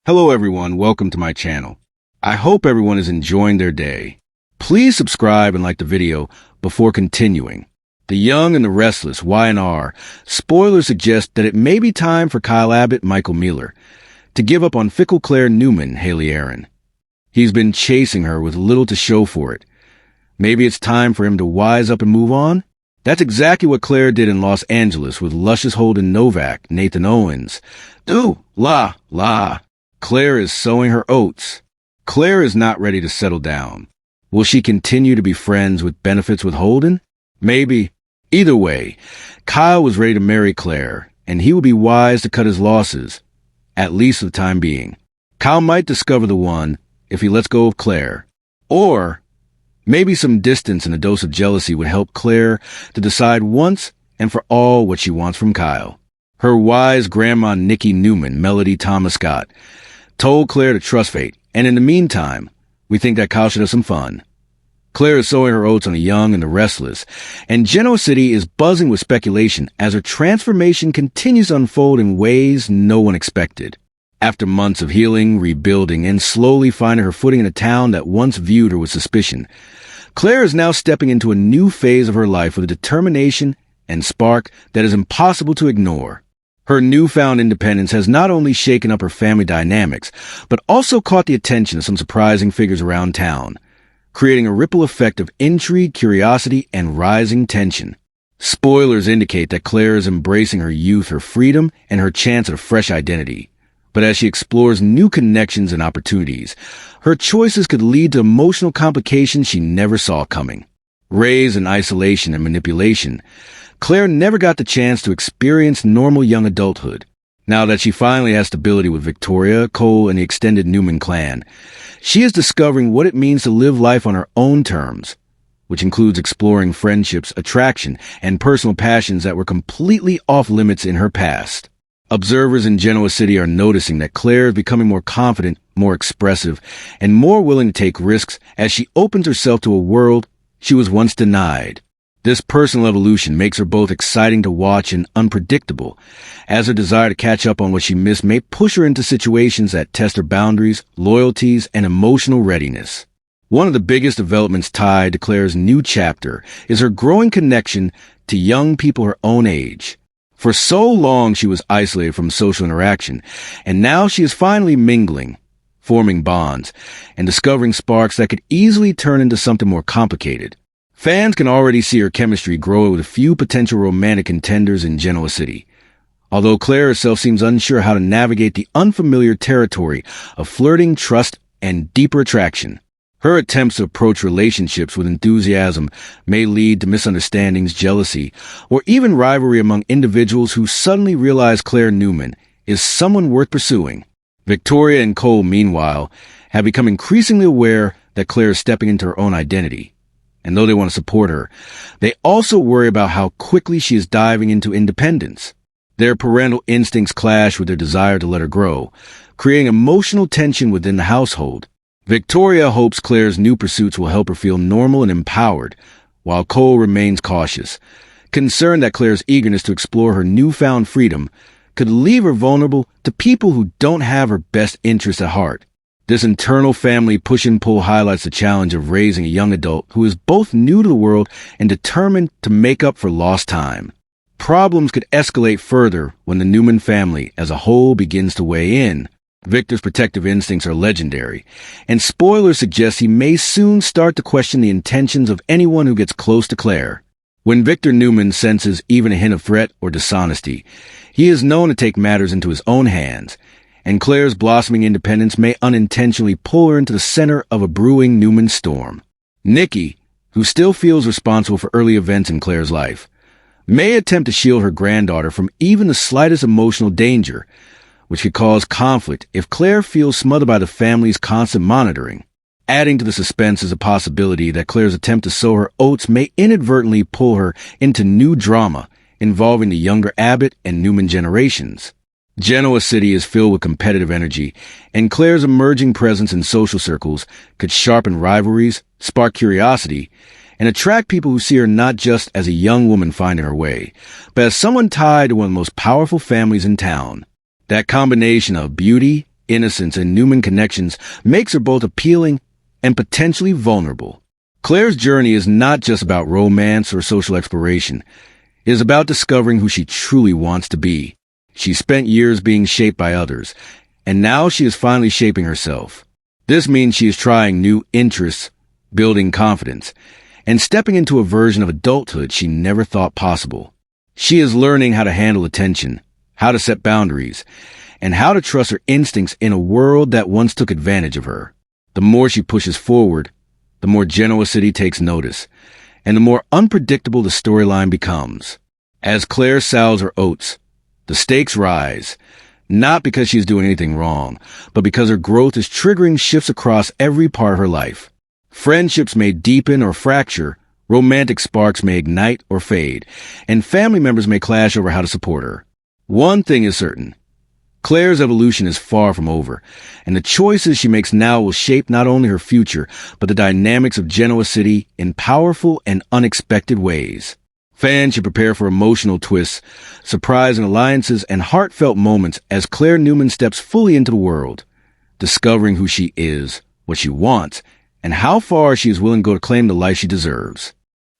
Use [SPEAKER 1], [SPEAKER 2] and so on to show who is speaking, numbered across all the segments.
[SPEAKER 1] Hello everyone, welcome to my channel. I hope everyone is enjoying their day. Please subscribe and like the video before continuing. The Young and the Restless, Y&R, spoilers suggest that it may be time for Kyle Abbott, Michael Mueller, to give up on fickle Claire Newman, Haley Aaron. He's been chasing her with little to show for it. Maybe it's time for him to wise up and move on? That's exactly what Claire did in Los Angeles with luscious Holden Novak, Nathan Owens. Claire is sowing her oats. Claire is not ready to settle down. Will she continue to be friends with benefits with Holden? Maybe. Either way, Kyle was ready to marry Claire, and he would be wise to cut his losses, at least for the time being. Kyle might discover the one if he lets go of Claire. Or maybe some distance and a dose of jealousy would help Claire to decide once and for all what she wants from Kyle. Her wise grandma Nikki Newman, Melody Thomas Scott, told Claire to trust fate, and in the meantime, we think that Kyle should have some fun. Claire is sowing her oats on the Young and the Restless, and Genoa City is buzzing with speculation as her transformation continues to unfold in ways no one expected. After months of healing, rebuilding, and slowly finding her footing in a town that once viewed her with suspicion, Claire is now stepping into a new phase of her life with a determination and spark that is impossible to ignore. Her newfound independence has not only shaken up her family dynamics, but also caught the attention of some surprising figures around town, creating a ripple effect of intrigue, curiosity, and rising tension. Spoilers indicate that Claire is embracing her youth, her freedom, and her chance at a fresh identity. But as she explores new connections and opportunities, her choices could lead to emotional complications she never saw coming. Raised in isolation and manipulation, Claire never got the chance to experience normal young adulthood. Now that she finally has stability with Victoria, Cole, and the extended Newman clan, she is discovering what it means to live life on her own terms, which includes exploring friendships, attraction, and personal passions that were completely off limits in her past. Observers in Genoa City are noticing that Claire is becoming more confident, more expressive, and more willing to take risks as she opens herself to a world she was once denied. This personal evolution makes her both exciting to watch and unpredictable, as her desire to catch up on what she missed may push her into situations that test her boundaries, loyalties, and emotional readiness. One of the biggest developments tied to Claire's new chapter is her growing connection to young people her own age. For so long she was isolated from social interaction, and now she is finally mingling, forming bonds, and discovering sparks that could easily turn into something more complicated. Fans can already see her chemistry grow with a few potential romantic contenders in Genoa City, although Claire herself seems unsure how to navigate the unfamiliar territory of flirting, trust, and deeper attraction. Her attempts to approach relationships with enthusiasm may lead to misunderstandings, jealousy, or even rivalry among individuals who suddenly realize Claire Newman is someone worth pursuing. Victoria and Cole, meanwhile, have become increasingly aware that Claire is stepping into her own identity. And though they want to support her, they also worry about how quickly she is diving into independence. Their parental instincts clash with their desire to let her grow, creating emotional tension within the household. Victoria hopes Claire's new pursuits will help her feel normal and empowered, while Cole remains cautious, concerned that Claire's eagerness to explore her newfound freedom could leave her vulnerable to people who don't have her best interests at heart. This internal family push and pull highlights the challenge of raising a young adult who is both new to the world and determined to make up for lost time. Problems could escalate further when the Newman family as a whole begins to weigh in. Victor's protective instincts are legendary, and spoilers suggest he may soon start to question the intentions of anyone who gets close to Claire. When Victor Newman senses even a hint of threat or dishonesty, he is known to take matters into his own hands, and Claire's blossoming independence may unintentionally pull her into the center of a brewing Newman storm. Nikki, who still feels responsible for early events in Claire's life, may attempt to shield her granddaughter from even the slightest emotional danger, which could cause conflict if Claire feels smothered by the family's constant monitoring. Adding to the suspense is a possibility that Claire's attempt to sow her oats may inadvertently pull her into new drama involving the younger Abbott and Newman generations. Genoa City is filled with competitive energy, and Claire's emerging presence in social circles could sharpen rivalries, spark curiosity, and attract people who see her not just as a young woman finding her way, but as someone tied to one of the most powerful families in town. That combination of beauty, innocence, and Newman connections makes her both appealing and potentially vulnerable. Claire's journey is not just about romance or social exploration. It is about discovering who she truly wants to be. She spent years being shaped by others, and now she is finally shaping herself. This means she is trying new interests, building confidence, and stepping into a version of adulthood she never thought possible. She is learning how to handle attention, how to set boundaries, and how to trust her instincts in a world that once took advantage of her. The more she pushes forward, the more Genoa City takes notice, and the more unpredictable the storyline becomes. As Claire sows her oats, the stakes rise, not because she's doing anything wrong, but because her growth is triggering shifts across every part of her life. Friendships may deepen or fracture, romantic sparks may ignite or fade, and family members may clash over how to support her. One thing is certain. Claire's evolution is far from over, and the choices she makes now will shape not only her future, but the dynamics of Genoa City in powerful and unexpected ways. Fans should prepare for emotional twists, surprising alliances, and heartfelt moments as Claire Newman steps fully into the world, discovering who she is, what she wants, and how far she is willing to go to claim the life she deserves.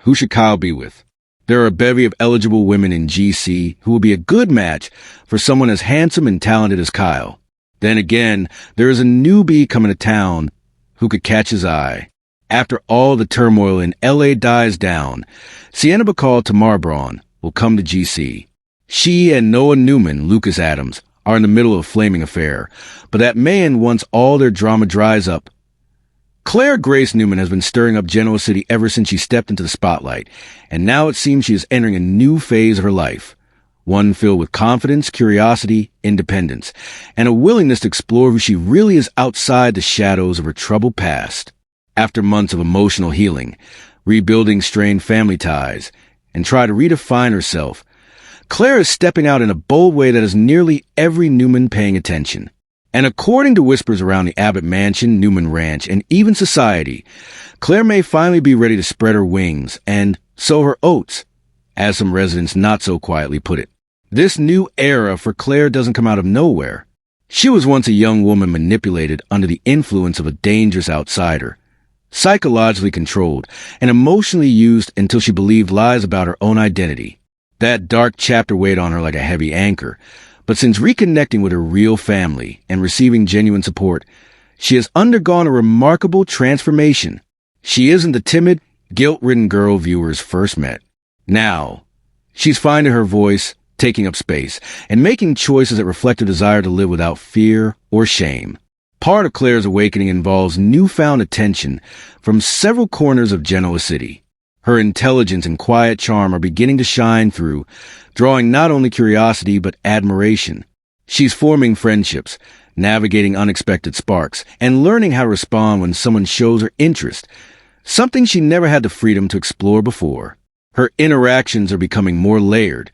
[SPEAKER 1] Who should Kyle be with? There are a bevy of eligible women in GC who will be a good match for someone as handsome and talented as Kyle. Then again, there is a newbie coming to town who could catch his eye. After all the turmoil in LA dies down, Sienna Bacall Tamar Braun will come to GC. She and Noah Newman, Lucas Adams, are in the middle of a flaming affair, but that may end once all their drama dries up. Claire Grace Newman has been stirring up Genoa City ever since she stepped into the spotlight, and now it seems she is entering a new phase of her life, one filled with confidence, curiosity, independence, and a willingness to explore who she really is outside the shadows of her troubled past. After months of emotional healing, rebuilding strained family ties, and trying to redefine herself, Claire is stepping out in a bold way that has nearly every Newman paying attention. And according to whispers around the Abbott Mansion, Newman Ranch, and even society, Claire may finally be ready to spread her wings and sow her oats, as some residents not so quietly put it. This new era for Claire doesn't come out of nowhere. She was once a young woman manipulated under the influence of a dangerous outsider, psychologically controlled and emotionally used until she believed lies about her own identity. That dark chapter weighed on her like a heavy anchor. But since reconnecting with her real family and receiving genuine support, she has undergone a remarkable transformation. She isn't the timid, guilt-ridden girl viewers first met. Now, she's finding her voice, taking up space, and making choices that reflect a desire to live without fear or shame. Part of Claire's awakening involves newfound attention from several corners of Genoa City. Her intelligence and quiet charm are beginning to shine through, drawing not only curiosity but admiration. She's forming friendships, navigating unexpected sparks, and learning how to respond when someone shows her interest, something she never had the freedom to explore before. Her interactions are becoming more layered,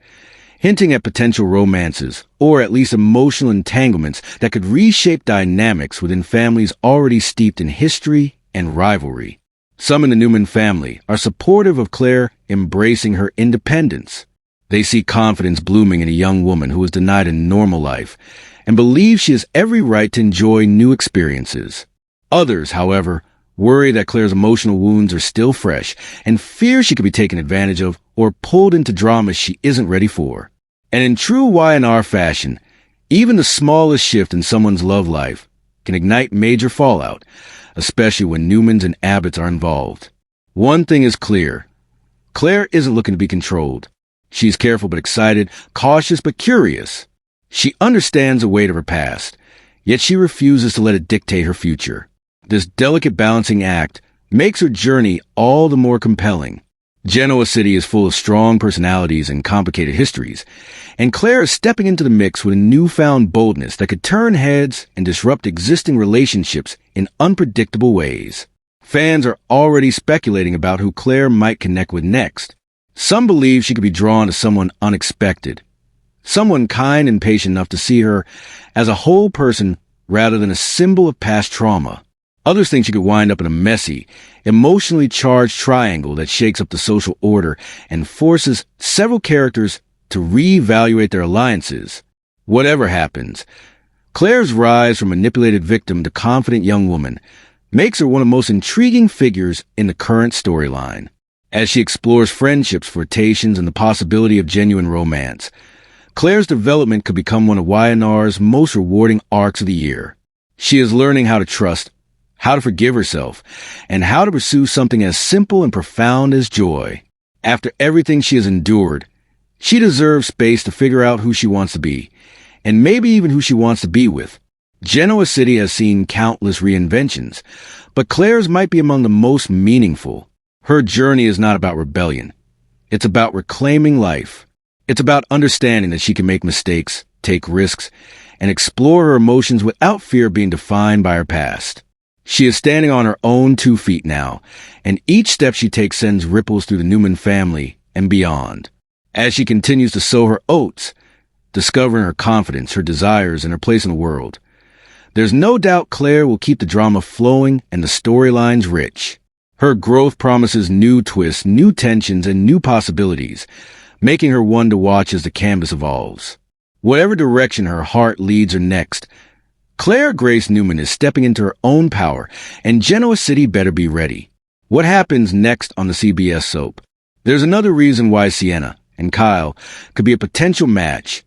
[SPEAKER 1] hinting at potential romances, or at least emotional entanglements that could reshape dynamics within families already steeped in history and rivalry. Some in the Newman family are supportive of Claire embracing her independence. They see confidence blooming in a young woman who was denied a normal life and believe she has every right to enjoy new experiences. Others, however, worry that Claire's emotional wounds are still fresh and fear she could be taken advantage of or pulled into dramas she isn't ready for. And in true Y&R fashion, even the smallest shift in someone's love life can ignite major fallout, especially when Newmans and Abbotts are involved. One thing is clear. Claire isn't looking to be controlled. She's careful but excited, cautious but curious. She understands the weight of her past, yet she refuses to let it dictate her future. This delicate balancing act makes her journey all the more compelling. Genoa City is full of strong personalities and complicated histories, and Claire is stepping into the mix with a newfound boldness that could turn heads and disrupt existing relationships in unpredictable ways. Fans are already speculating about who Claire might connect with next. Some believe she could be drawn to someone unexpected, someone kind and patient enough to see her as a whole person rather than a symbol of past trauma. Others think she could wind up in a messy, emotionally charged triangle that shakes up the social order and forces several characters to reevaluate their alliances. Whatever happens, Claire's rise from manipulated victim to confident young woman makes her one of the most intriguing figures in the current storyline. As she explores friendships, flirtations, and the possibility of genuine romance, Claire's development could become one of YNR's most rewarding arcs of the year. She is learning how to trust, how to forgive herself, and how to pursue something as simple and profound as joy. After everything she has endured, she deserves space to figure out who she wants to be, and maybe even who she wants to be with. Genoa City has seen countless reinventions, but Claire's might be among the most meaningful. Her journey is not about rebellion. It's about reclaiming life. It's about understanding that she can make mistakes, take risks, and explore her emotions without fear of being defined by her past. She is standing on her own 2 feet now, and each step she takes sends ripples through the Newman family and beyond. As she continues to sow her oats, discovering her confidence, her desires, and her place in the world, there's no doubt Claire will keep the drama flowing and the storylines rich. Her growth promises new twists, new tensions, and new possibilities, making her one to watch as the canvas evolves. Whatever direction her heart leads her next, Claire Grace Newman is stepping into her own power, and Genoa City better be ready. What happens next on the CBS soap? There's another reason why Sienna and Kyle could be a potential match.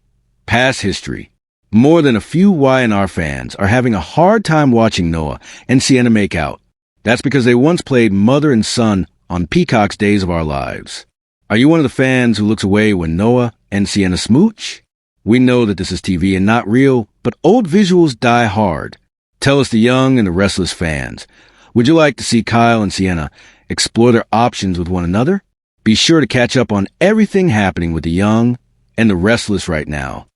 [SPEAKER 1] Past history. More than a few Y&R fans are having a hard time watching Noah and Sienna make out. That's because they once played mother and son on Peacock's Days of Our Lives. Are you one of the fans who looks away when Noah and Sienna smooch? We know that this is TV and not real, but old visuals die hard. Tell us, the young and the restless fans, would you like to see Kyle and Sienna explore their options with one another? Be sure to catch up on everything happening with the young and the restless right now.